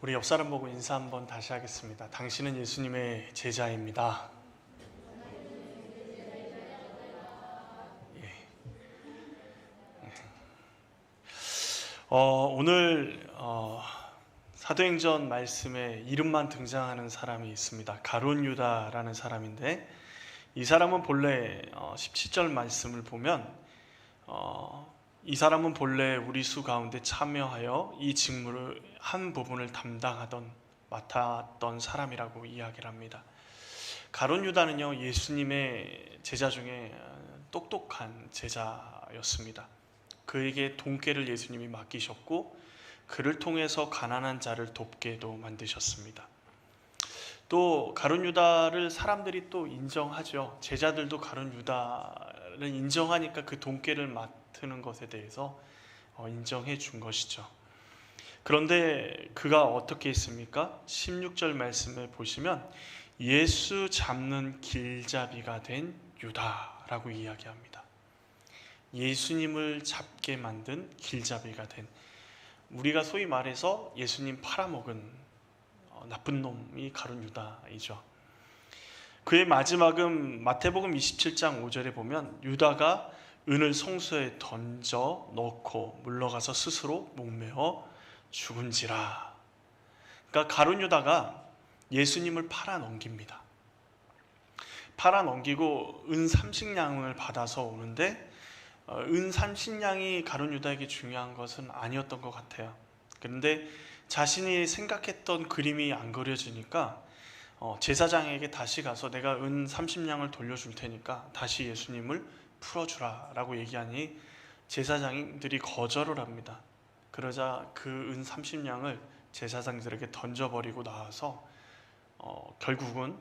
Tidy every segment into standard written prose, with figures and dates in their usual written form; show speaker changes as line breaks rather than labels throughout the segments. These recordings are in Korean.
우리 옆 사람 보고 인사 한번 다시 하겠습니다. 당신은 예수님의 제자입니다. 예. 오늘 사도행전 말씀에 이름만 등장하는 사람이 있습니다. 가룟 유다라는 사람인데, 이 사람은 본래 17절 말씀을 보면 이 사람은 본래 우리 수 가운데 참여하여 이 직무를 한 부분을 맡았던 사람이라고 이야기를 합니다. 가룟 유다는요, 예수님의 제자 중에 똑똑한 제자였습니다. 그에게 돈깨를 예수님이 맡기셨고, 그를 통해서 가난한 자를 돕게도 만드셨습니다. 또 가룟 유다를 사람들이 또 인정하죠. 제자들도 가룟 유다를 인정하니까 그 돈깨를 맡는 것에 대해서 인정해 준 것이죠. 그런데 그가 어떻게 했습니까? 16절 말씀을 보시면 예수 잡는 길잡이가 된 유다라고 이야기합니다. 예수님을 잡게 만든 길잡이가 된, 우리가 소위 말해서 예수님 팔아먹은 나쁜 놈이 가룟 유다이죠. 그의 마지막은 마태복음 27장 5절에 보면 유다가 은을 성소에 던져 넣고 물러가서 스스로 목매어 죽은지라. 그러니까 가룟 유다가 예수님을 팔아 넘깁니다. 팔아 넘기고 은 30냥을 받아서 오는데, 은 30냥이 가룟 유다에게 중요한 것은 아니었던 것 같아요. 그런데 자신이 생각했던 그림이 안 그려지니까 제사장에게 다시 가서 내가 은 30냥을 돌려줄 테니까 다시 예수님을 풀어주라 라고 얘기하니 제사장들이 거절을 합니다. 그러자 그 은 30냥을 제사장들에게 던져버리고 나와서 결국은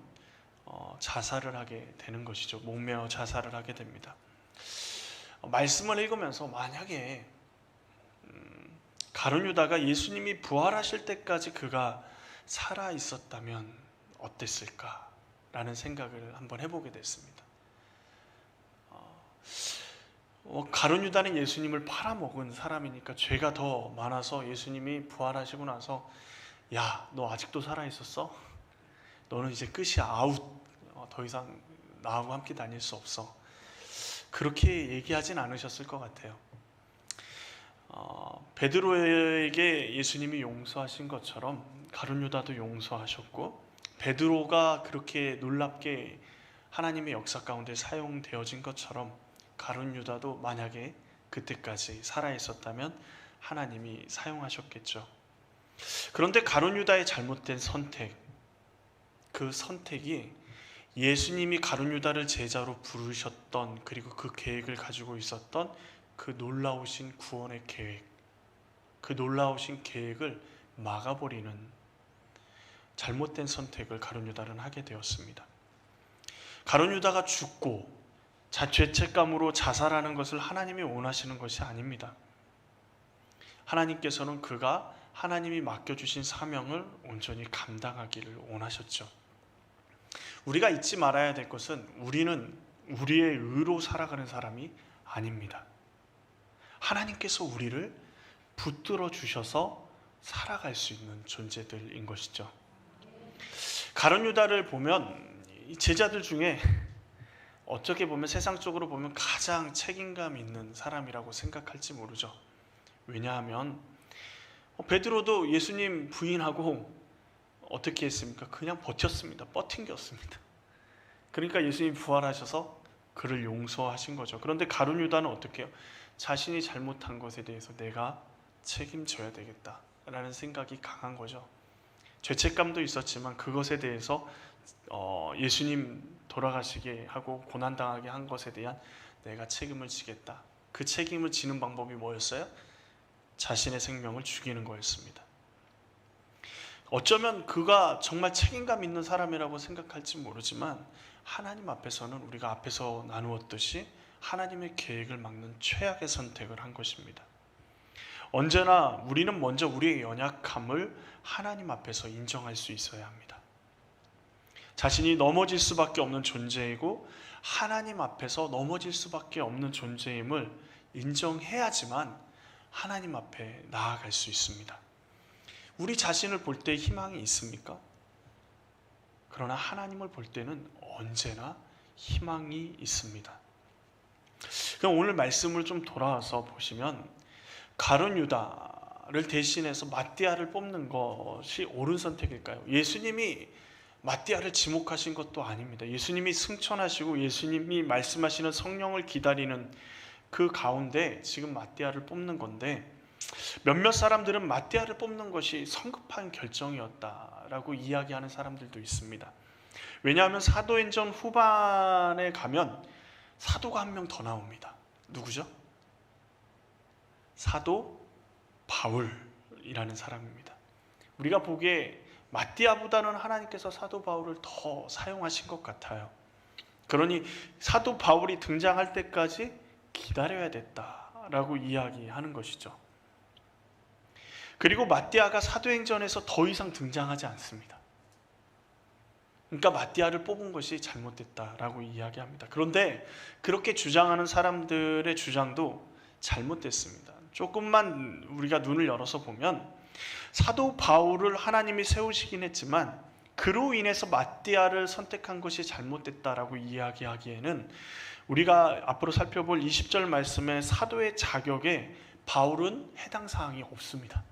자살을 하게 되는 것이죠. 목매어 자살을 하게 됩니다. 말씀을 읽으면서 만약에 가룟 유다가 예수님이 부활하실 때까지 그가 살아 있었다면 어땠을까라는 생각을 한번 해보게 됐습니다. 가룟 유다는 예수님을 팔아먹은 사람이니까 죄가 더 많아서 예수님이 부활하시고 나서 야, 너 아직도 살아 있었어? 너는 이제 끝이야, 아웃. 더 이상 나하고 함께 다닐 수 없어. 그렇게 얘기하진 않으셨을 것 같아요. 베드로에게 예수님이 용서하신 것처럼 가룟 유다도 용서하셨고, 베드로가 그렇게 놀랍게 하나님의 역사 가운데 사용되어진 것처럼 가룟 유다도 만약에 그때까지 살아있었다면 하나님이 사용하셨겠죠. 그런데 가룟 유다의 잘못된 선택, 그 선택이 예수님이 가룟 유다를 제자로 부르셨던, 그리고 그 계획을 가지고 있었던 그 놀라우신 구원의 계획, 그 놀라우신 계획을 막아버리는 잘못된 선택을 가룟 유다는 하게 되었습니다. 가룟 유다가 죽고 죄책감으로 자살하는 것을 하나님이 원하시는 것이 아닙니다. 하나님께서는 그가 하나님이 맡겨주신 사명을 온전히 감당하기를 원하셨죠. 우리가 잊지 말아야 될 것은 우리는 우리의 의로 살아가는 사람이 아닙니다. 하나님께서 우리를 붙들어 주셔서 살아갈 수 있는 존재들인 것이죠. 가룟 유다를 보면 제자들 중에 어떻게 보면 세상적으로 보면 가장 책임감 있는 사람이라고 생각할지 모르죠. 왜냐하면 베드로도 예수님 부인하고 어떻게 했습니까? 그냥 버텼습니다. 버틴겼습니다. 그러니까 예수님이 부활하셔서 그를 용서하신 거죠. 그런데 가룟 유다는 어떻게 해요? 자신이 잘못한 것에 대해서 내가 책임져야 되겠다라는 생각이 강한 거죠. 죄책감도 있었지만 그것에 대해서 예수님 돌아가시게 하고 고난당하게 한 것에 대한 내가 책임을 지겠다. 그 책임을 지는 방법이 뭐였어요? 자신의 생명을 죽이는 거였습니다. 어쩌면 그가 정말 책임감 있는 사람이라고 생각할지 모르지만 하나님 앞에서는 우리가 앞에서 나누었듯이 하나님의 계획을 막는 최악의 선택을 한 것입니다. 언제나 우리는 먼저 우리의 연약함을 하나님 앞에서 인정할 수 있어야 합니다. 자신이 넘어질 수밖에 없는 존재이고 하나님 앞에서 넘어질 수밖에 없는 존재임을 인정해야지만 하나님 앞에 나아갈 수 있습니다. 우리 자신을 볼 때 희망이 있습니까? 그러나 하나님을 볼 때는 언제나 희망이 있습니다. 그럼 오늘 말씀을 좀 돌아와서 보시면 가룟 유다를 대신해서 마띠아를 뽑는 것이 옳은 선택일까요? 예수님이 마띠아를 지목하신 것도 아닙니다. 예수님이 승천하시고 예수님이 말씀하시는 성령을 기다리는 그 가운데 지금 마띠아를 뽑는 건데, 몇몇 사람들은 마띠아를 뽑는 것이 성급한 결정이었다라고 이야기하는 사람들도 있습니다. 왜냐하면 사도행전 후반에 가면 사도가 한 명 더 나옵니다. 누구죠? 사도 바울이라는 사람입니다. 우리가 보기에 마띠아보다는 하나님께서 사도 바울을 더 사용하신 것 같아요. 그러니 사도 바울이 등장할 때까지 기다려야 됐다라고 이야기하는 것이죠. 그리고 마띠아가 사도행전에서 더 이상 등장하지 않습니다. 그러니까 마띠아를 뽑은 것이 잘못됐다라고 이야기합니다. 그런데 그렇게 주장하는 사람들의 주장도 잘못됐습니다. 조금만 우리가 눈을 열어서 보면 사도 바울을 하나님이 세우시긴 했지만 그로 인해서 마띠아를 선택한 것이 잘못됐다라고 이야기하기에는 우리가 앞으로 살펴볼 20절 말씀의 사도의 자격에 바울은 해당 사항이 없습니다.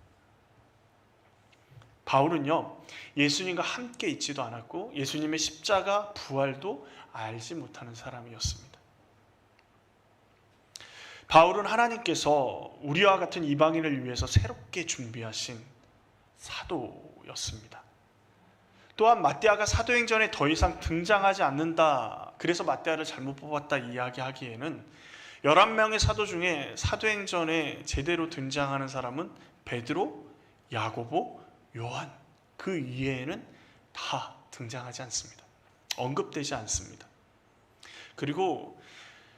바울은요, 예수님과 함께 있지도 않았고 예수님의 십자가 부활도 알지 못하는 사람이었습니다. 바울은 하나님께서 우리와 같은 이방인을 위해서 새롭게 준비하신 사도였습니다. 또한 마띠아가 사도행전에 더 이상 등장하지 않는다, 그래서 마띠아를 잘못 뽑았다 이야기하기에는 11명의 사도 중에 사도행전에 제대로 등장하는 사람은 베드로, 야고보, 요한, 그 이외에는 다 등장하지 않습니다. 언급되지 않습니다. 그리고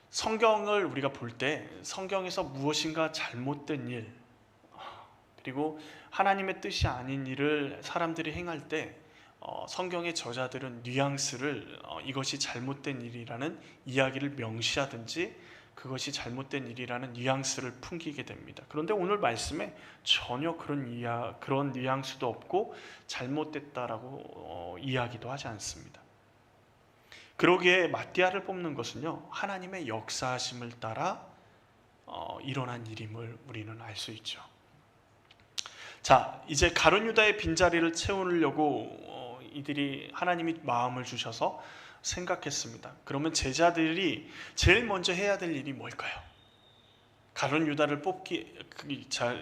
성경을 우리가 볼 때 성경에서 무엇인가 잘못된 일, 그리고 하나님의 뜻이 아닌 일을 사람들이 행할 때 성경의 저자들은 뉘앙스를 이것이 잘못된 일이라는 이야기를 명시하든지 그것이 잘못된 일이라는 뉘앙스를 풍기게 됩니다. 그런데 오늘 말씀에 전혀 그런 뉘앙스도 없고 잘못됐다라고 이야기도 하지 않습니다. 그러기에 마띠아를 뽑는 것은요, 하나님의 역사하심을 따라 일어난 일임을 우리는 알 수 있죠. 자, 이제 가룟 유다의 빈자리를 채우려고 이들이 하나님이 마음을 주셔서 생각했습니다. 그러면 제자들이 제일 먼저 해야 될 일이 뭘까요? 가룟 유다를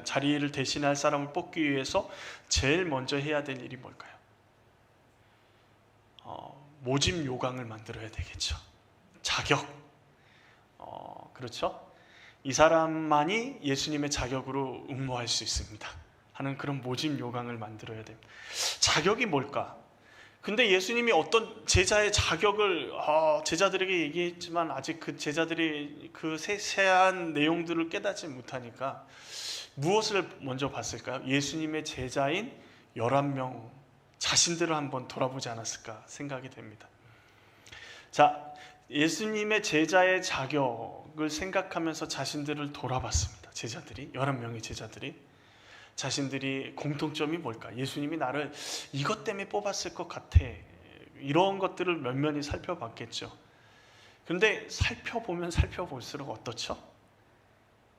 자리를 대신할 사람을 뽑기 위해서 제일 먼저 해야 될 일이 뭘까요? 모집 요강을 만들어야 되겠죠. 자격. 그렇죠? 이 사람만이 예수님의 자격으로 응모할 수 있습니다 하는 그런 모집 요강을 만들어야 됩니다. 자격이 뭘까? 근데 예수님이 어떤 제자의 자격을 제자들에게 얘기했지만 아직 그 제자들이 그 세세한 내용들을 깨닫지 못하니까 무엇을 먼저 봤을까요? 예수님의 제자인 11명 자신들을 한번 돌아보지 않았을까 생각이 됩니다. 자, 예수님의 제자의 자격을 생각하면서 자신들을 돌아봤습니다. 제자들이, 11명의 제자들이. 자신들이 공통점이 뭘까? 예수님이 나를 이것 때문에 뽑았을 것 같아. 이런 것들을 면면히 살펴봤겠죠. 그런데 살펴보면 살펴볼수록 어떻죠?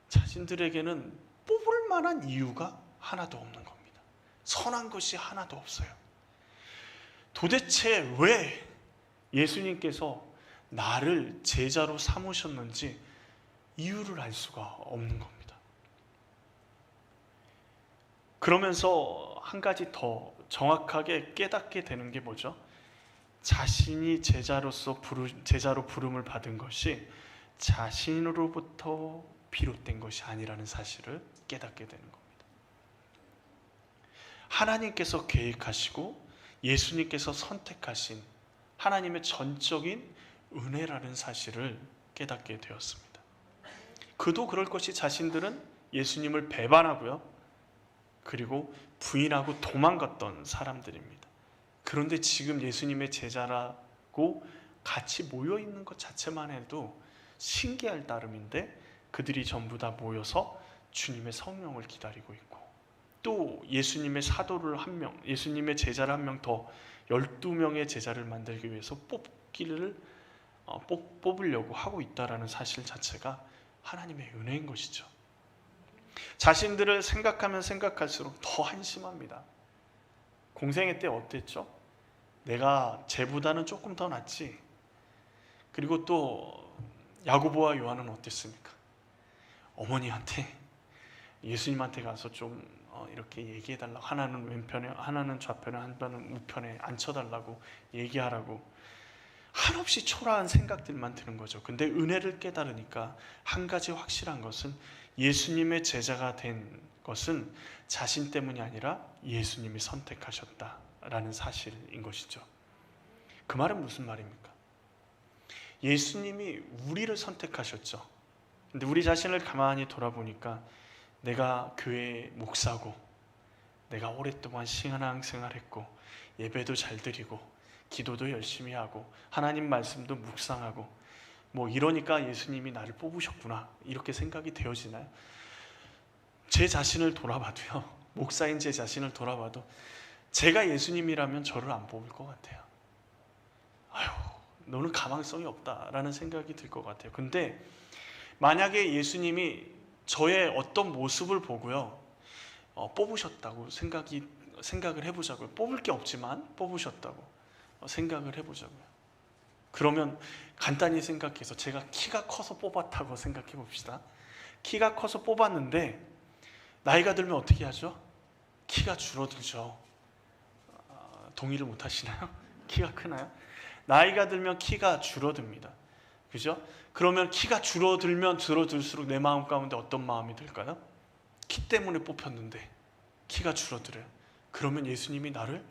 자신들에게는 뽑을 만한 이유가 하나도 없는 겁니다. 선한 것이 하나도 없어요. 도대체 왜 예수님께서 나를 제자로 삼으셨는지 이유를 알 수가 없는 겁니다. 그러면서 한 가지 더 정확하게 깨닫게 되는 게 뭐죠? 자신이 제자로 부름을 받은 것이 자신으로부터 비롯된 것이 아니라는 사실을 깨닫게 되는 겁니다. 하나님께서 계획하시고 예수님께서 선택하신 하나님의 전적인 은혜라는 사실을 깨닫게 되었습니다. 그도 그럴 것이 자신들은 예수님을 배반하고요, 그리고 부인하고 도망갔던 사람들입니다. 그런데 지금 예수님의 제자라고 같이 모여있는 것 자체만 해도 신기할 따름인데 그들이 전부 다 모여서 주님의 성령을 기다리고 있고 또 예수님의 사도를 한 명, 예수님의 제자를 한 명 더 12명의 제자를 만들기 위해서 뽑으려고 하고 있다라는 사실 자체가 하나님의 은혜인 것이죠. 자신들을 생각하면 생각할수록 더 한심합니다. 공생애 때 어땠죠? 내가 쟤보다는 조금 더 낫지. 그리고 또 야고보와 요한은 어땠습니까? 어머니한테, 예수님한테 가서 좀 이렇게 얘기해달라고, 하나는 왼편에, 하나는 좌편에, 하나는 우편에 앉혀달라고 얘기하라고 한없이 초라한 생각들만 드는 거죠. 근데 은혜를 깨달으니까 한 가지 확실한 것은 예수님의 제자가 된 것은 자신 때문이 아니라 예수님이 선택하셨다라는 사실인 것이죠. 그 말은 무슨 말입니까? 예수님이 우리를 선택하셨죠. 근데 우리 자신을 가만히 돌아보니까 내가 교회 목사고, 내가 오랫동안 신앙생활했고, 예배도 잘 드리고, 기도도 열심히 하고, 하나님 말씀도 묵상하고, 뭐 이러니까 예수님이 나를 뽑으셨구나, 이렇게 생각이 되어지나요? 제 자신을 돌아봐도요, 목사인 제 자신을 돌아봐도 제가 예수님이라면 저를 안 뽑을 것 같아요. 아유, 너는 가망성이 없다라는 생각이 들 것 같아요. 근데 만약에 예수님이 저의 어떤 모습을 보고요, 뽑으셨다고 생각을 해보자고요. 뽑을 게 없지만 뽑으셨다고 생각을 해보자고요. 그러면 간단히 생각해서 제가 키가 커서 뽑았다고 생각해 봅시다. 키가 커서 뽑았는데 나이가 들면 어떻게 하죠? 키가 줄어들죠. 동의를 못 하시나요? 키가 크나요? 나이가 들면 키가 줄어듭니다. 그죠? 그러면 키가 줄어들면 줄어들수록 내 마음 가운데 어떤 마음이 들까요? 키 때문에 뽑혔는데 키가 줄어들어요. 그러면 예수님이 나를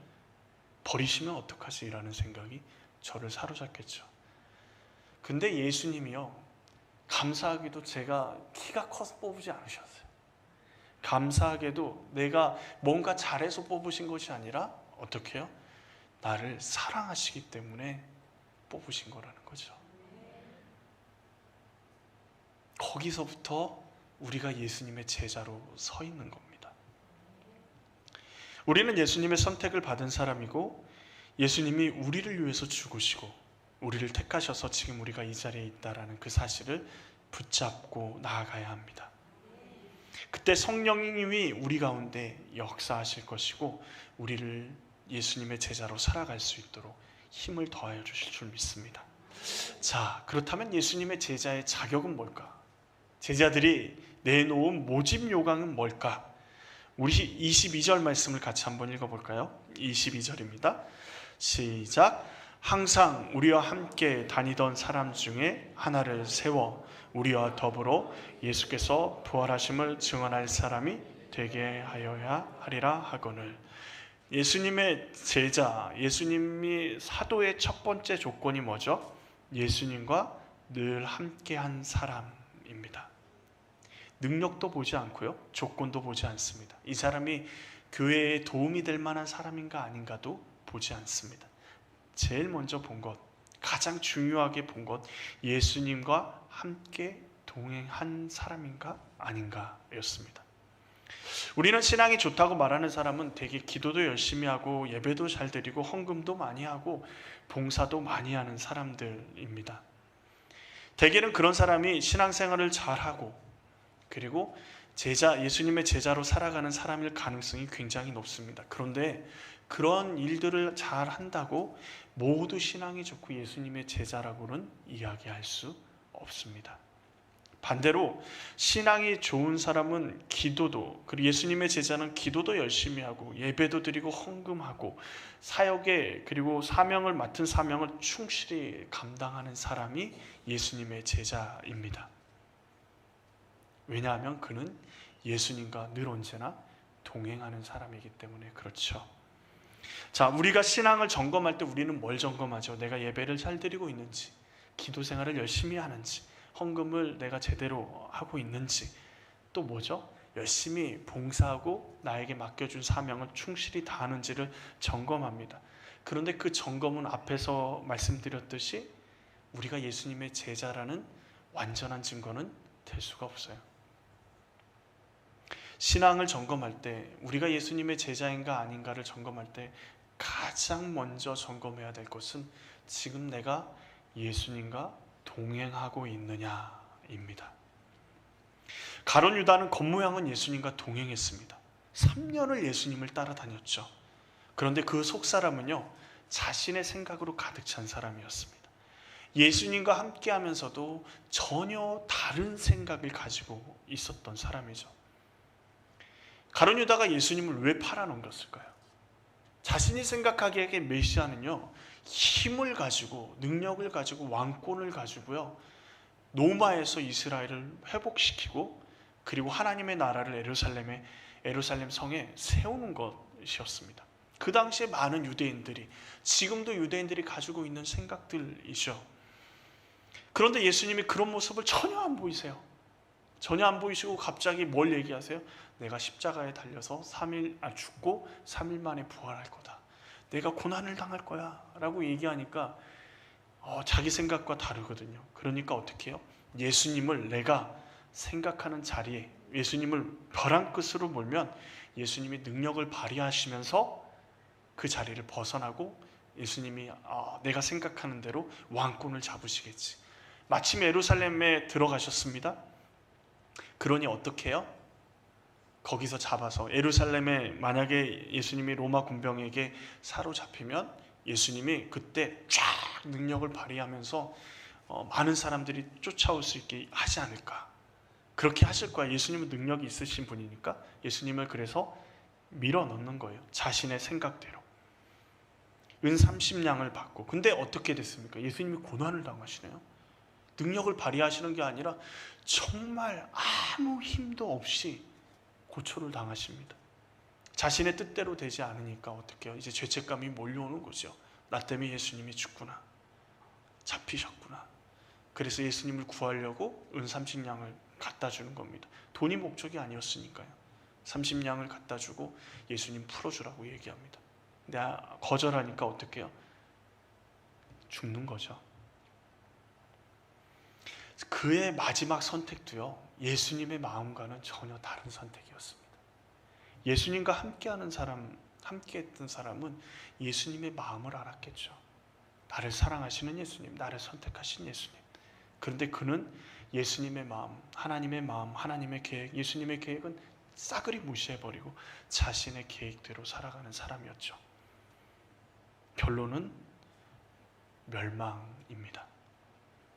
버리시면 어떡하지? 라는 생각이 저를 사로잡겠죠. 근데 예수님이요, 감사하게도 제가 키가 커서 뽑으지 않으셨어요. 감사하게도 내가 뭔가 잘해서 뽑으신 것이 아니라 어떻게 해요? 나를 사랑하시기 때문에 뽑으신 거라는 거죠. 거기서부터 우리가 예수님의 제자로 서 있는 겁니다. 우리는 예수님의 선택을 받은 사람이고, 예수님이 우리를 위해서 죽으시고 우리를 택하셔서 지금 우리가 이 자리에 있다라는 그 사실을 붙잡고 나아가야 합니다. 그때 성령님이 우리 가운데 역사하실 것이고, 우리를 예수님의 제자로 살아갈 수 있도록 힘을 더하여 주실 줄 믿습니다. 자, 그렇다면 예수님의 제자의 자격은 뭘까? 제자들이 내놓은 모집 요강은 뭘까? 우리 22절 말씀을 같이 한번 읽어볼까요? 22절입니다. 시작. 항상 우리와 함께 다니던 사람 중에 하나를 세워 우리와 더불어 예수께서 부활하심을 증언할 사람이 되게 하여야 하리라 하거늘. 예수님의 제자, 예수님이 사도의 첫 번째 조건이 뭐죠? 예수님과 늘 함께한 사람입니다. 능력도 보지 않고요, 조건도 보지 않습니다. 이 사람이 교회에 도움이 될 만한 사람인가 아닌가도 보지 않습니다. 제일 먼저 본 것, 가장 중요하게 본 것, 예수님과 함께 동행한 사람인가 아닌가였습니다. 우리는 신앙이 좋다고 말하는 사람은 되게 기도도 열심히 하고 예배도 잘 드리고 헌금도 많이 하고 봉사도 많이 하는 사람들입니다. 대개는 그런 사람이 신앙생활을 잘하고 그리고 예수님의 제자로 살아가는 사람일 가능성이 굉장히 높습니다. 그런데 그런 일들을 잘 한다고 모두 신앙이 좋고 예수님의 제자라고는 이야기할 수 없습니다. 반대로 신앙이 좋은 사람은 기도도, 그리고 예수님의 제자는 기도도 열심히 하고 예배도 드리고 헌금하고 사역에, 그리고 사명을 맡은 사명을 충실히 감당하는 사람이 예수님의 제자입니다. 왜냐하면 그는 예수님과 늘 언제나 동행하는 사람이기 때문에 그렇죠. 자, 우리가 신앙을 점검할 때 우리는 뭘 점검하죠? 내가 예배를 잘 드리고 있는지, 기도 생활을 열심히 하는지, 헌금을 내가 제대로 하고 있는지, 또 뭐죠? 열심히 봉사하고 나에게 맡겨준 사명을 충실히 다하는지를 점검합니다. 그런데 그 점검은 앞에서 말씀드렸듯이 우리가 예수님의 제자라는 완전한 증거는 될 수가 없어요. 신앙을 점검할 때, 우리가 예수님의 제자인가 아닌가를 점검할 때 가장 먼저 점검해야 될 것은 지금 내가 예수님과 동행하고 있느냐입니다. 가룟 유다는 겉모양은 예수님과 동행했습니다. 3년을 예수님을 따라다녔죠. 그런데 그 속사람은요, 자신의 생각으로 가득 찬 사람이었습니다. 예수님과 함께 하면서도 전혀 다른 생각을 가지고 있었던 사람이죠. 가룟 유다가 예수님을 왜 팔아넘겼을까요? 자신이 생각하기에 메시아는요, 힘을 가지고, 능력을 가지고, 왕권을 가지고요, 로마에서 이스라엘을 회복시키고, 그리고 하나님의 나라를 에루살렘 성에 세우는 것이었습니다. 그 당시에 많은 유대인들이, 지금도 유대인들이 가지고 있는 생각들이죠. 그런데 예수님이 그런 모습을 전혀 안 보이세요. 전혀 안 보이시고 갑자기 뭘 얘기하세요? 내가 십자가에 달려서 죽고 3일 만에 부활할 거다. 내가 고난을 당할 거야 라고 얘기하니까 자기 생각과 다르거든요. 그러니까 어떻게 해요? 예수님을 내가 생각하는 자리에, 예수님을 벼랑 끝으로 몰면 예수님이 능력을 발휘하시면서 그 자리를 벗어나고 예수님이 내가 생각하는 대로 왕권을 잡으시겠지. 마침 예루살렘에 들어가셨습니다. 그러니 어떻게 해요? 거기서 잡아서, 예루살렘에 만약에 예수님이 로마 군병에게 사로잡히면 예수님이 그때 쫙 능력을 발휘하면서 많은 사람들이 쫓아올 수 있게 하지 않을까. 그렇게 하실 거야. 예수님은 능력이 있으신 분이니까 예수님을 그래서 밀어넣는 거예요. 자신의 생각대로. 은 30냥을 받고. 근데 어떻게 됐습니까? 예수님이 고난을 당하시네요. 능력을 발휘하시는 게 아니라 정말 아무 힘도 없이 고초를 당하십니다. 자신의 뜻대로 되지 않으니까 어떻게 해요? 이제 죄책감이 몰려오는 거죠. 나 때문에 예수님이 죽구나. 잡히셨구나. 그래서 예수님을 구하려고 은 30냥을 갖다 주는 겁니다. 돈이 목적이 아니었으니까요. 30냥을 갖다 주고 예수님 풀어주라고 얘기합니다. 내가 거절하니까 어떻게 해요? 죽는 거죠. 그의 마지막 선택도요, 예수님의 마음과는 전혀 다른 선택이었습니다. 예수님과 함께했던 사람은 예수님의 마음을 알았겠죠. 나를 사랑하시는 예수님, 나를 선택하신 예수님. 그런데 그는 예수님의 마음, 하나님의 계획, 예수님의 계획은 싸그리 무시해버리고 자신의 계획대로 살아가는 사람이었죠. 결론은 멸망입니다.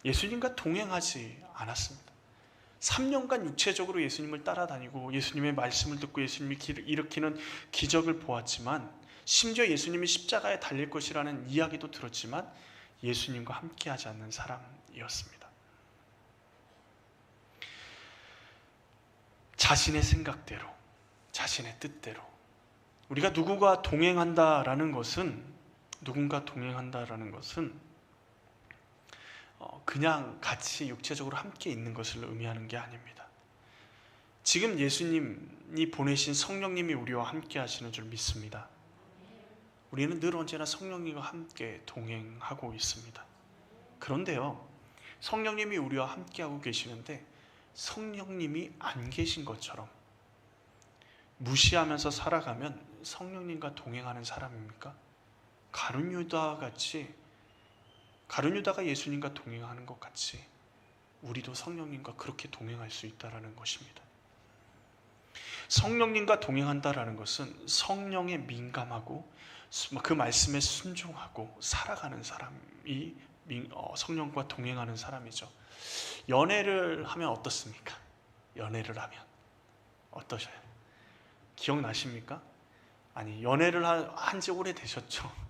예수님과 동행하지 않았습니다. 3년간 육체적으로 예수님을 따라다니고 예수님의 말씀을 듣고 예수님이 일으키는 기적을 보았지만, 심지어 예수님이 십자가에 달릴 것이라는 이야기도 들었지만 예수님과 함께하지 않는 사람이었습니다. 자신의 생각대로, 자신의 뜻대로. 우리가 누군가 동행한다라는 것은 그냥 같이 육체적으로 함께 있는 것을 의미하는 게 아닙니다. 지금 예수님이 보내신 성령님이 우리와 함께 하시는 줄 믿습니다. 우리는 늘 언제나 성령님과 함께 동행하고 있습니다. 그런데요, 성령님이 우리와 함께하고 계시는데 성령님이 안 계신 것처럼 무시하면서 살아가면 성령님과 동행하는 사람입니까? 가룟 유다가 예수님과 동행하는 것 같이 우리도 성령님과 그렇게 동행할 수 있다는 것입니다. 성령님과 동행한다라는 것은 성령에 민감하고 그 말씀에 순종하고 살아가는 사람이 성령과 동행하는 사람이죠. 연애를 하면 어떻습니까? 연애를 하면 어떠셔요? 기억나십니까? 아니, 연애를 한 지 오래되셨죠?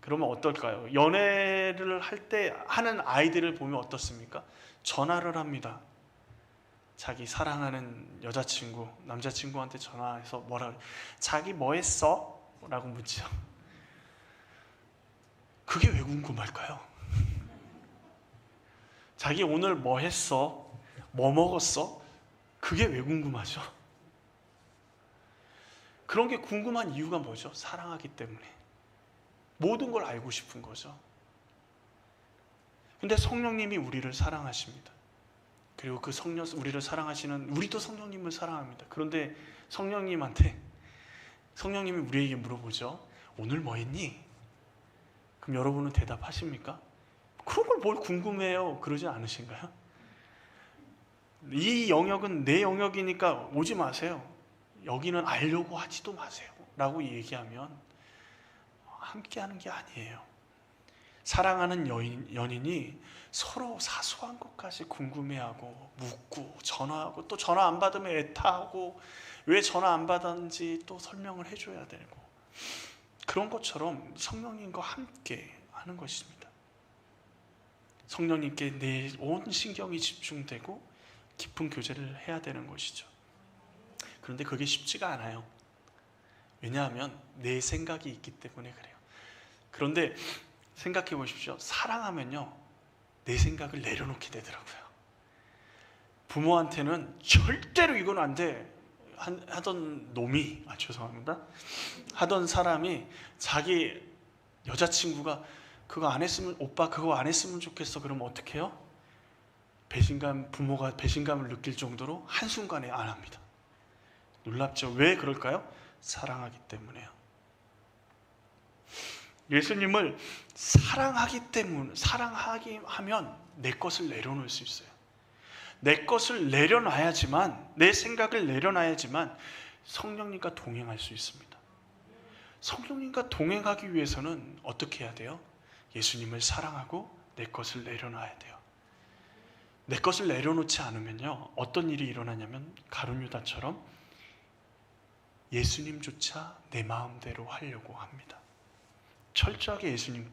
그러면 어떨까요? 연애를 할 때 하는 아이들을 보면 어떻습니까? 전화를 합니다. 자기 사랑하는 여자친구, 남자친구한테 전화해서 뭐라 그래요? 자기 뭐 했어? 라고 묻죠. 그게 왜 궁금할까요? 자기 오늘 뭐 했어? 뭐 먹었어? 그게 왜 궁금하죠? 그런 게 궁금한 이유가 뭐죠? 사랑하기 때문에. 모든 걸 알고 싶은 거죠. 근데 성령님이 우리를 사랑하십니다. 그리고 그 성령, 우리를 사랑하시는, 우리도 성령님을 사랑합니다. 그런데 성령님이 우리에게 물어보죠. 오늘 뭐 했니? 그럼 여러분은 대답하십니까? 그런 걸 뭘 궁금해요? 그러지 않으신가요? 이 영역은 내 영역이니까 오지 마세요. 여기는 알려고 하지도 마세요. 라고 얘기하면 함께 하는 게 아니에요. 사랑하는 연인이 서로 사소한 것까지 궁금해하고 묻고 전화하고, 또 전화 안 받으면 애타하고 왜 전화 안 받았는지 또 설명을 해줘야 되고, 그런 것처럼 성령님과 함께 하는 것입니다. 성령님께 내 온 신경이 집중되고 깊은 교제를 해야 되는 것이죠. 그런데 그게 쉽지가 않아요. 왜냐하면 내 생각이 있기 때문에 그래요. 그런데 생각해 보십시오. 사랑하면요, 내 생각을 내려놓게 되더라고요. 부모한테는 절대로 이건 안 돼 하던 놈이, 죄송합니다, 하던 사람이 자기 여자친구가 그거 안 했으면, 오빠 그거 안 했으면 좋겠어, 그러면 어떻게 해요? 부모가 배신감을 느낄 정도로 한순간에 안 합니다. 놀랍죠? 왜 그럴까요? 사랑하기 때문에요. 예수님을 사랑하기 하면 내 것을 내려놓을 수 있어요. 내 것을 내려놔야지만, 내 생각을 내려놔야지만 성령님과 동행할 수 있습니다. 성령님과 동행하기 위해서는 어떻게 해야 돼요? 예수님을 사랑하고 내 것을 내려놔야 돼요. 내 것을 내려놓지 않으면요, 어떤 일이 일어나냐면 가룟 유다처럼 예수님조차 내 마음대로 하려고 합니다. 철저하게 예수님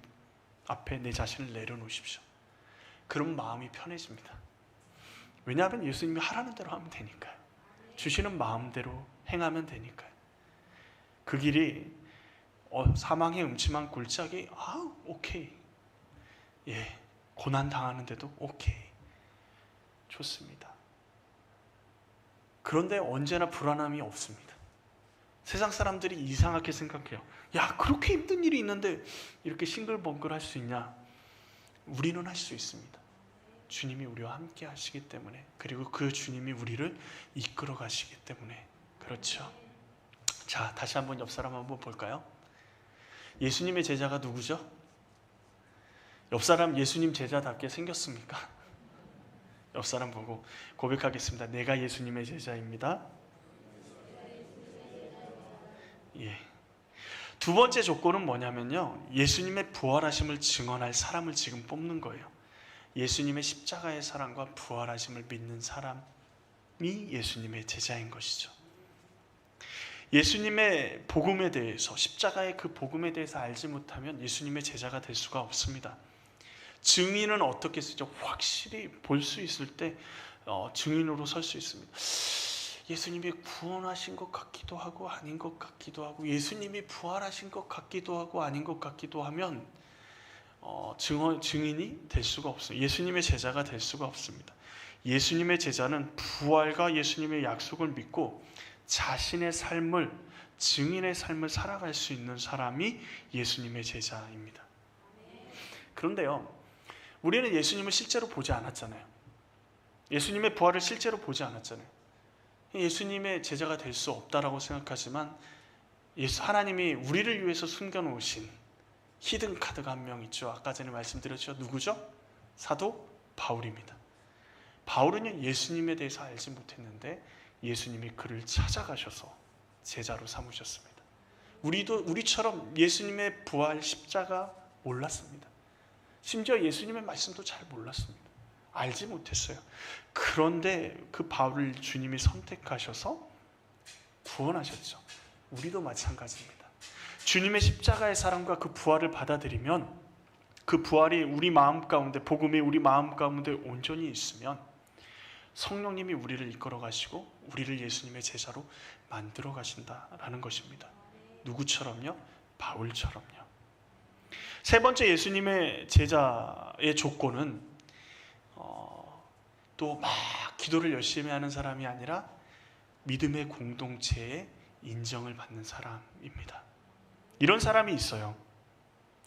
앞에 내 자신을 내려놓으십시오. 그럼 마음이 편해집니다. 왜냐하면 예수님이 하라는 대로 하면 되니까요. 주시는 마음대로 행하면 되니까요. 그 길이 사망의 음침한 골짜기, 오케이, 고난 당하는데도 오케이, 좋습니다. 그런데 언제나 불안함이 없습니다. 세상 사람들이 이상하게 생각해요. 야, 그렇게 힘든 일이 있는데 이렇게 싱글벙글 할 수 있냐? 우리는 할 수 있습니다. 주님이 우리와 함께 하시기 때문에, 그리고 그 주님이 우리를 이끌어 가시기 때문에 그렇죠. 자, 다시 한번 옆 사람 한번 볼까요? 예수님의 제자가 누구죠? 옆 사람 예수님 제자답게 생겼습니까? 옆 사람 보고 고백하겠습니다. 내가 예수님의 제자입니다. 두 번째 조건은 뭐냐면요, 예수님의 부활하심을 증언할 사람을 지금 뽑는 거예요. 예수님의 십자가의 사랑과 부활하심을 믿는 사람이 예수님의 제자인 것이죠. 예수님의 복음에 대해서, 십자가의 그 복음에 대해서 알지 못하면 예수님의 제자가 될 수가 없습니다. 증인은 어떻게 쓰죠? 확실히 볼 수 있을 때 증인으로 설 수 있습니다. 예수님이 구원하신 것 같기도 하고 아닌 것 같기도 하고, 예수님이 부활하신 것 같기도 하고 아닌 것 같기도 하면 증인이 될 수가 없어요. 예수님의 제자가 될 수가 없습니다. 예수님의 제자는 부활과 예수님의 약속을 믿고 자신의 삶을, 증인의 삶을 살아갈 수 있는 사람이 예수님의 제자입니다. 그런데요, 우리는 예수님을 실제로 보지 않았잖아요. 예수님의 부활을 실제로 보지 않았잖아요. 예수님의 제자가 될 수 없다라고 생각하지만, 하나님이 우리를 위해서 숨겨놓으신 히든 카드가 한 명 있죠. 아까 전에 말씀드렸죠. 누구죠? 사도 바울입니다. 바울은 예수님에 대해서 알지 못했는데 예수님이 그를 찾아가셔서 제자로 삼으셨습니다. 우리처럼 예수님의 부활, 십자가 몰랐습니다. 심지어 예수님의 말씀도 잘 몰랐습니다. 알지 못했어요. 그런데 그 바울을 주님이 선택하셔서 구원하셨죠. 우리도 마찬가지입니다. 주님의 십자가의 사랑과 그 부활을 받아들이면, 그 부활이 우리 마음 가운데, 복음이 우리 마음 가운데 온전히 있으면 성령님이 우리를 이끌어 가시고 우리를 예수님의 제자로 만들어 가신다라는 것입니다. 누구처럼요? 바울처럼요. 세 번째 예수님의 제자의 조건은 또 막 기도를 열심히 하는 사람이 아니라 믿음의 공동체에 인정을 받는 사람입니다. 이런 사람이 있어요.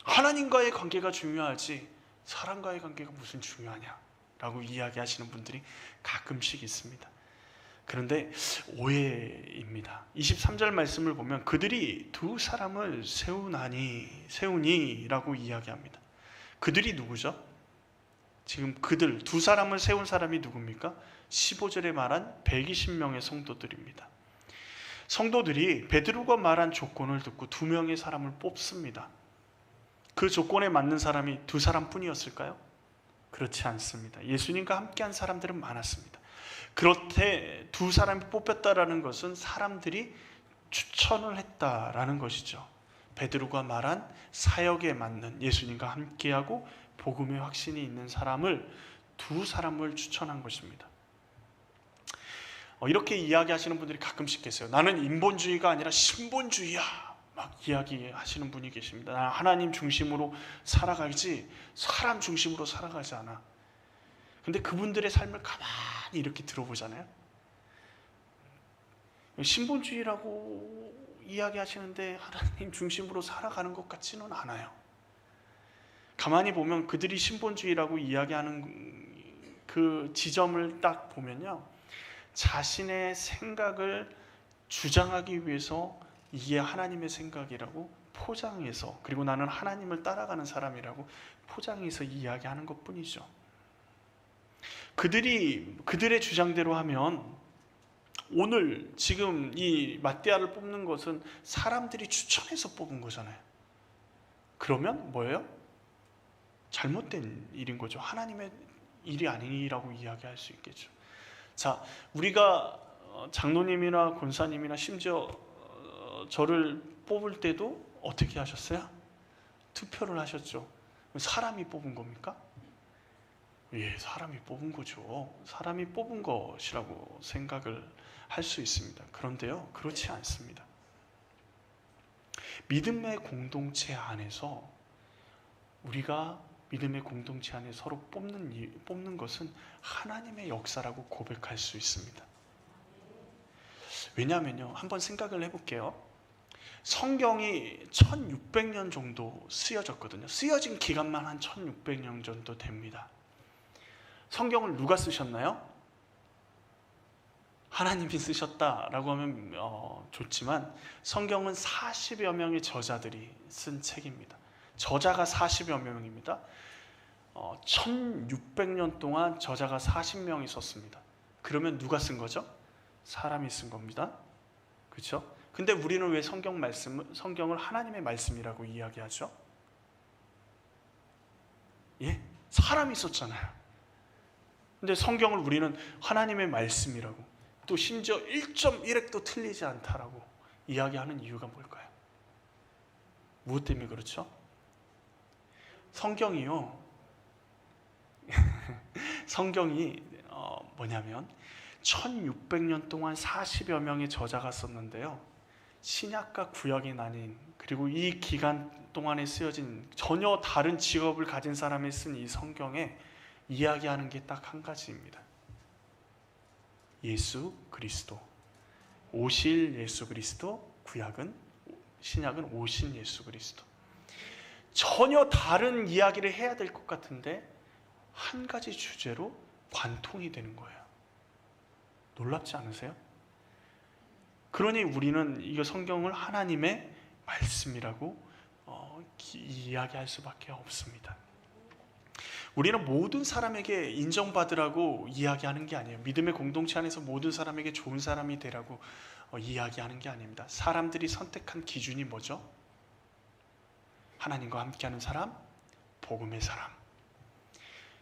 하나님과의 관계가 중요하지 사람과의 관계가 무슨 중요하냐? 라고 이야기하시는 분들이 가끔씩 있습니다. 그런데 오해입니다. 23절 말씀을 보면 그들이 두 사람을 세우니 라고 이야기합니다. 그들이 누구죠? 지금 그들 두 사람을 세운 사람이 누굽니까? 15절에 말한 120명의 성도들입니다. 성도들이 베드로가 말한 조건을 듣고 2명의 사람을 뽑습니다. 그 조건에 맞는 사람이 2사람뿐이었을까요? 그렇지 않습니다. 예수님과 함께한 사람들은 많았습니다. 그렇게 2사람이 뽑혔다라는 것은 사람들이 추천을 했다라는 것이죠. 베드로가 말한 사역에 맞는 예수님과 함께하고 복음의 확신이 있는 사람을 2사람을 추천한 것입니다. 이렇게 이야기하시는 분들이 가끔씩 계세요. 나는 인본주의가 아니라 신본주의야 막 이야기하시는 분이 계십니다. 나는 하나님 중심으로 살아가지 사람 중심으로 살아가지 않아. 근데 그분들의 삶을 가만히 이렇게 들어보잖아요. 신본주의라고 이야기하시는데 하나님 중심으로 살아가는 것 같지는 않아요. 가만히 보면 그들이 신본주의라고 이야기하는 그 지점을 딱 보면요, 자신의 생각을 주장하기 위해서 이게 하나님의 생각이라고 포장해서, 그리고 나는 하나님을 따라가는 사람이라고 포장해서 이야기하는 것뿐이죠. 그들의 주장대로 하면 오늘 지금 이 마띠아를 뽑는 것은 사람들이 추천해서 뽑은 거잖아요. 그러면 뭐예요? 잘못된 일인 거죠. 하나님의 일이 아니라고 이야기할 수 있겠죠. 자, 우리가 장로님이나 권사님이나 심지어 저를 뽑을 때도 어떻게 하셨어요? 투표를 하셨죠. 사람이 뽑은 겁니까? 예, 사람이 뽑은 거죠. 사람이 뽑은 것이라고 생각을 할 수 있습니다. 그런데요, 그렇지 않습니다. 믿음의 공동체 안에서 우리가 믿음의 공동체 안에 서로 뽑는 것은 하나님의 역사라고 고백할 수 있습니다. 왜냐하면요, 한번 생각을 해볼게요. 성경이 1600년 정도 쓰여졌거든요. 쓰여진 기간만 한 1600년 정도 됩니다. 성경을 누가 쓰셨나요? 하나님이 쓰셨다라고 하면 좋지만 성경은 40여 명의 저자들이 쓴 책입니다. 저자가 40여 명입니다. 1600년 동안 저자가 40명이 썼습니다. 그러면 누가 쓴 거죠? 사람이 쓴 겁니다. 그렇죠? 근데 우리는 왜 성경을 하나님의 말씀이라고 이야기하죠? 예? 사람이 썼잖아요. 근데 성경을 우리는 하나님의 말씀이라고, 또 심지어 1.1획도 틀리지 않다라고 이야기하는 이유가 뭘까요? 무엇 때문에 그렇죠? 성경이요, 성경이 뭐냐면 1600년 동안 40여 명의 저자가 썼는데요, 신약과 구약이 나뉜, 그리고 이 기간 동안에 쓰여진 전혀 다른 직업을 가진 사람이 쓴 이 성경에 이야기하는 게 딱 한 가지입니다. 예수 그리스도, 오실 예수 그리스도, 신약은 오신 예수 그리스도. 전혀 다른 이야기를 해야 될 것 같은데 한 가지 주제로 관통이 되는 거예요. 놀랍지 않으세요? 그러니 우리는 이 성경을 하나님의 말씀이라고 이야기할 수밖에 없습니다. 우리는 모든 사람에게 인정받으라고 이야기하는 게 아니에요. 믿음의 공동체 안에서 모든 사람에게 좋은 사람이 되라고 이야기하는 게 아닙니다. 사람들이 선택한 기준이 뭐죠? 하나님과 함께하는 사람, 복음의 사람.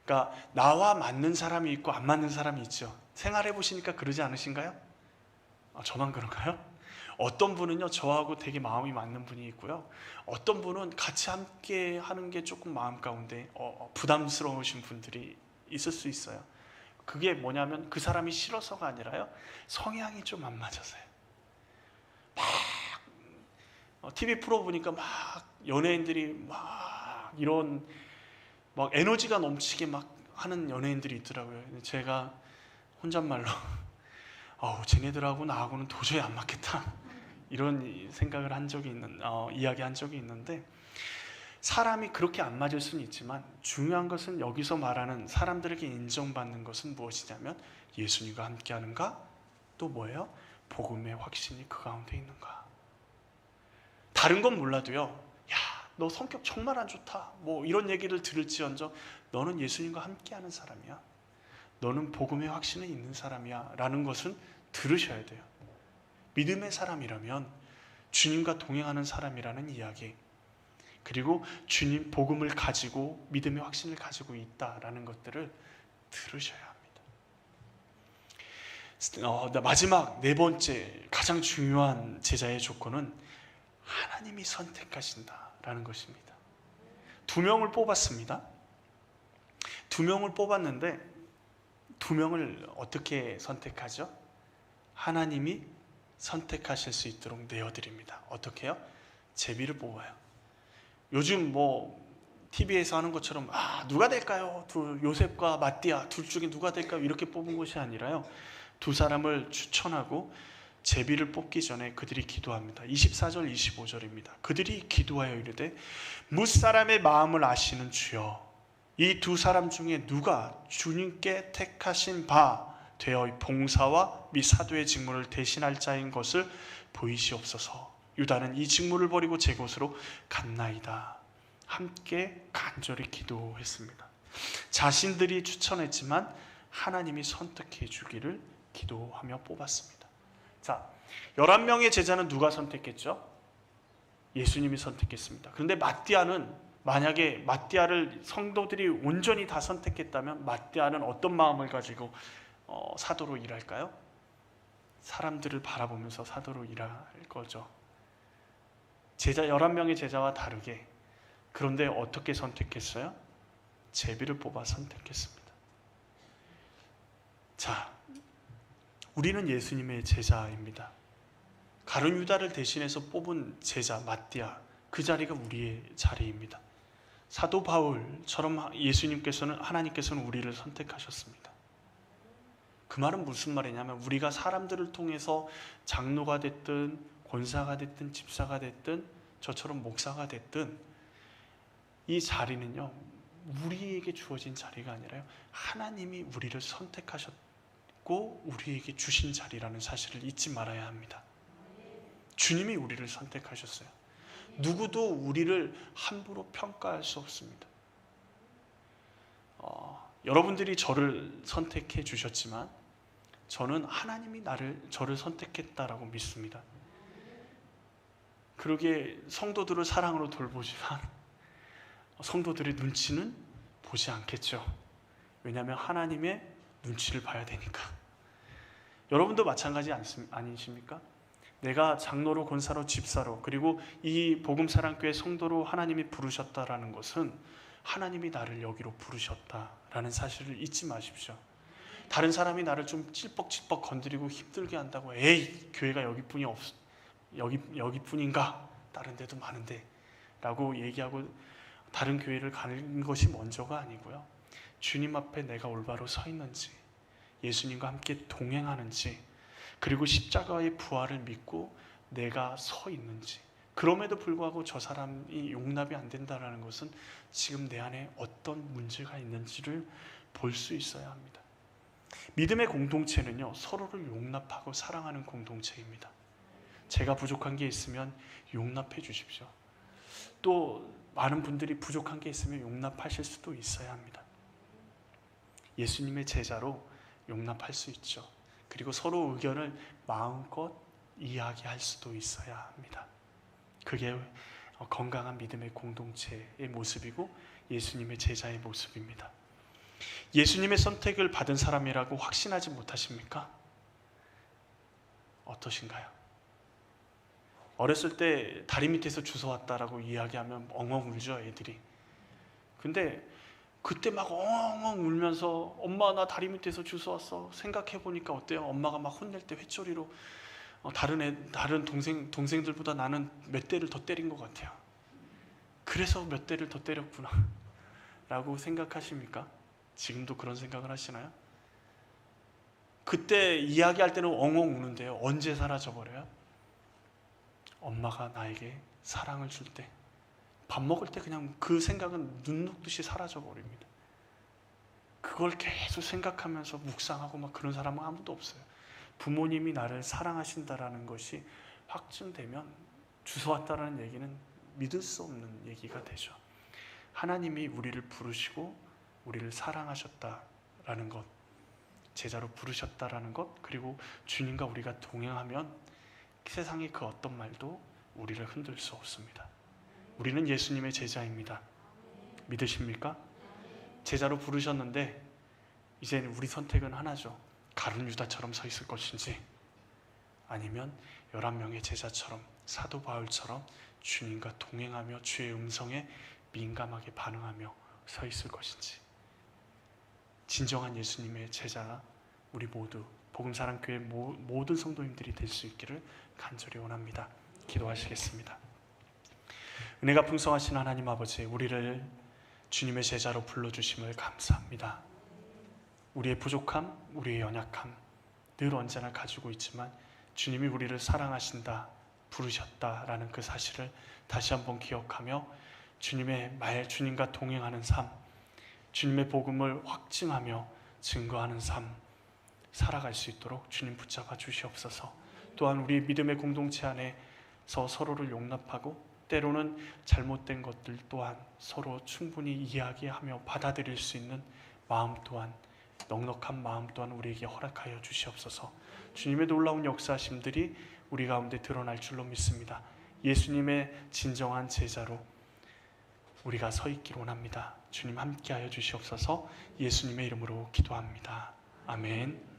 그러니까 나와 맞는 사람이 있고 안 맞는 사람이 있죠. 생활해 보시니까 그러지 않으신가요? 저만 그런가요? 어떤 분은요, 저하고 되게 마음이 맞는 분이 있고요, 어떤 분은 같이 함께 하는 게 조금 마음 가운데 부담스러우신 분들이 있을 수 있어요. 그게 뭐냐면 그 사람이 싫어서가 아니라요, 성향이 좀 안 맞아서요. 막 TV 프로 보니까 막 연예인들이 막 이런 막 에너지가 넘치게 막 하는 연예인들이 있더라고요. 제가 혼잣말로 쟤네들하고 나하고는 도저히 안 맞겠다, 이런 생각을 한 적이 이야기한 적이 있는데, 사람이 그렇게 안 맞을 수는 있지만 중요한 것은 여기서 말하는 사람들에게 인정받는 것은 무엇이냐면 예수님과 함께하는가? 또 뭐예요? 복음의 확신이 그 가운데 있는가? 다른 건 몰라도요. 야, 너 성격 정말 안 좋다. 뭐 이런 얘기를 들을지언정 너는 예수님과 함께하는 사람이야. 너는 복음의 확신이 있는 사람이야. 라는 것은 들으셔야 돼요. 믿음의 사람이라면 주님과 동행하는 사람이라는 이야기, 그리고 주님 복음을 가지고 믿음의 확신을 가지고 있다라는 것들을 들으셔야 합니다. 마지막 네 번째 가장 중요한 제자의 조건은 하나님이 선택하신다라는 것입니다. 2명을 뽑았습니다. 2명을 뽑았는데 2명을 어떻게 선택하죠? 하나님이 선택하실 수 있도록 내어드립니다. 어떻게 해요? 제비를 뽑아요. 요즘 TV에서 하는 것처럼 누가 될까요? 요셉과 마띠아 둘 중에 누가 될까요? 이렇게 뽑은 것이 아니라요. 두 사람을 추천하고 제비를 뽑기 전에 그들이 기도합니다. 24절 25절입니다. 그들이 기도하여 이르되 무사람의 마음을 아시는 주여, 이 두 사람 중에 누가 주님께 택하신 바 되어 봉사와 및 사도의 직무를 대신할 자인 것을 보이시옵소서. 유다는 이 직무를 버리고 제 곳으로 갔나이다. 함께 간절히 기도했습니다. 자신들이 추천했지만 하나님이 선택해 주기를 기도하며 뽑았습니다. 자, 11명의 제자는 누가 선택했죠? 예수님이 선택했습니다. 그런데 만약에 마띠아를 성도들이 온전히 다 선택했다면 마띠아는 어떤 마음을 가지고 사도로 일할까요? 사람들을 바라보면서 사도로 일할 거죠. 11명의 제자와 다르게, 그런데 어떻게 선택했어요? 제비를 뽑아 선택했습니다. 자, 우리는 예수님의 제자입니다. 가룟 유다를 대신해서 뽑은 제자 마띠아, 그 자리가 우리의 자리입니다. 사도 바울처럼 하나님께서는 우리를 선택하셨습니다. 그 말은 무슨 말이냐면 우리가 사람들을 통해서 장로가 됐든 권사가 됐든 집사가 됐든 저처럼 목사가 됐든 이 자리는요, 우리에게 주어진 자리가 아니라요, 하나님이 우리를 선택하셨고 우리에게 주신 자리라는 사실을 잊지 말아야 합니다. 주님이 우리를 선택하셨어요. 누구도 우리를 함부로 평가할 수 없습니다. 여러분들이 저를 선택해 주셨지만 저는 하나님이 저를 선택했다라고 믿습니다. 그러기에 성도들을 사랑으로 돌보지만 성도들의 눈치는 보지 않겠죠. 왜냐하면 하나님의 눈치를 봐야 되니까. 여러분도 마찬가지 아니십니까? 내가 장로로, 권사로, 집사로, 그리고 이 복음사랑교회 성도로 하나님이 부르셨다라는 것은 하나님이 나를 여기로 부르셨다라는 사실을 잊지 마십시오. 다른 사람이 나를 좀 찔뻑찔뻑 건드리고 힘들게 한다고 에이, 교회가 여기뿐인가? 다른 데도 많은데 라고 얘기하고 다른 교회를 가는 것이 먼저가 아니고요, 주님 앞에 내가 올바로 서 있는지, 예수님과 함께 동행하는지, 그리고 십자가의 부활을 믿고 내가 서 있는지, 그럼에도 불구하고 저 사람이 용납이 안 된다는 것은 지금 내 안에 어떤 문제가 있는지를 볼 수 있어야 합니다. 믿음의 공동체는요, 서로를 용납하고 사랑하는 공동체입니다. 제가 부족한 게 있으면 용납해 주십시오. 또 많은 분들이 부족한 게 있으면 용납하실 수도 있어야 합니다. 예수님의 제자로 용납할 수 있죠. 그리고 서로 의견을 마음껏 이야기할 수도 있어야 합니다. 그게 건강한 믿음의 공동체의 모습이고 예수님의 제자의 모습입니다. 예수님의 선택을 받은 사람이라고 확신하지 못하십니까? 어떠신가요? 어렸을 때 다리 밑에서 주워왔다라고 이야기하면 엉엉 울죠, 애들이. 근데 그때 막 엉엉 울면서 엄마 나 다리 밑에서 주워왔어. 생각해보니까 어때요? 엄마가 막 혼낼 때 회초리로 다른 동생들보다 나는 몇 대를 더 때린 것 같아요. 그래서 몇 대를 더 때렸구나 라고 생각하십니까? 지금도 그런 생각을 하시나요? 그때 이야기할 때는 엉엉 우는데요, 언제 사라져버려요? 엄마가 나에게 사랑을 줄 때, 밥 먹을 때 그냥 그 생각은 눈 녹듯이 사라져 버립니다. 그걸 계속 생각하면서 묵상하고 막 그런 사람은 아무도 없어요. 부모님이 나를 사랑하신다라는 것이 확증되면 주워왔다라는 얘기는 믿을 수 없는 얘기가 되죠. 하나님이 우리를 부르시고 우리를 사랑하셨다라는 것, 제자로 부르셨다라는 것, 그리고 주님과 우리가 동행하면 세상의 그 어떤 말도 우리를 흔들 수 없습니다. 우리는 예수님의 제자입니다. 믿으십니까? 제자로 부르셨는데 이제 우리 선택은 하나죠. 가룟 유다처럼 서 있을 것인지, 아니면 11명의 제자처럼, 사도 바울처럼 주님과 동행하며 주의 음성에 민감하게 반응하며 서 있을 것인지. 진정한 예수님의 제자 우리 모두 복음사랑교회 모든 성도님들이 될 수 있기를 간절히 원합니다. 기도하시겠습니다. 은혜가 풍성하신 하나님 아버지, 우리를 주님의 제자로 불러주심을 감사합니다. 우리의 부족함, 우리의 연약함 늘 언제나 가지고 있지만 주님이 우리를 사랑하신다, 부르셨다라는 그 사실을 다시 한번 기억하며 주님의 말, 주님과 동행하는 삶, 주님의 복음을 확증하며 증거하는 삶 살아갈 수 있도록 주님 붙잡아 주시옵소서. 또한 우리 믿음의 공동체 안에서 서로를 용납하고 때로는 잘못된 것들 또한 서로 충분히 이야기하며 받아들일 수 있는 마음 또한, 넉넉한 마음 또한 우리에게 허락하여 주시옵소서. 주님의 놀라운 역사하심들이 우리 가운데 드러날 줄로 믿습니다. 예수님의 진정한 제자로 우리가 서 있기를 원합니다. 주님 함께하여 주시옵소서. 예수님의 이름으로 기도합니다. 아멘.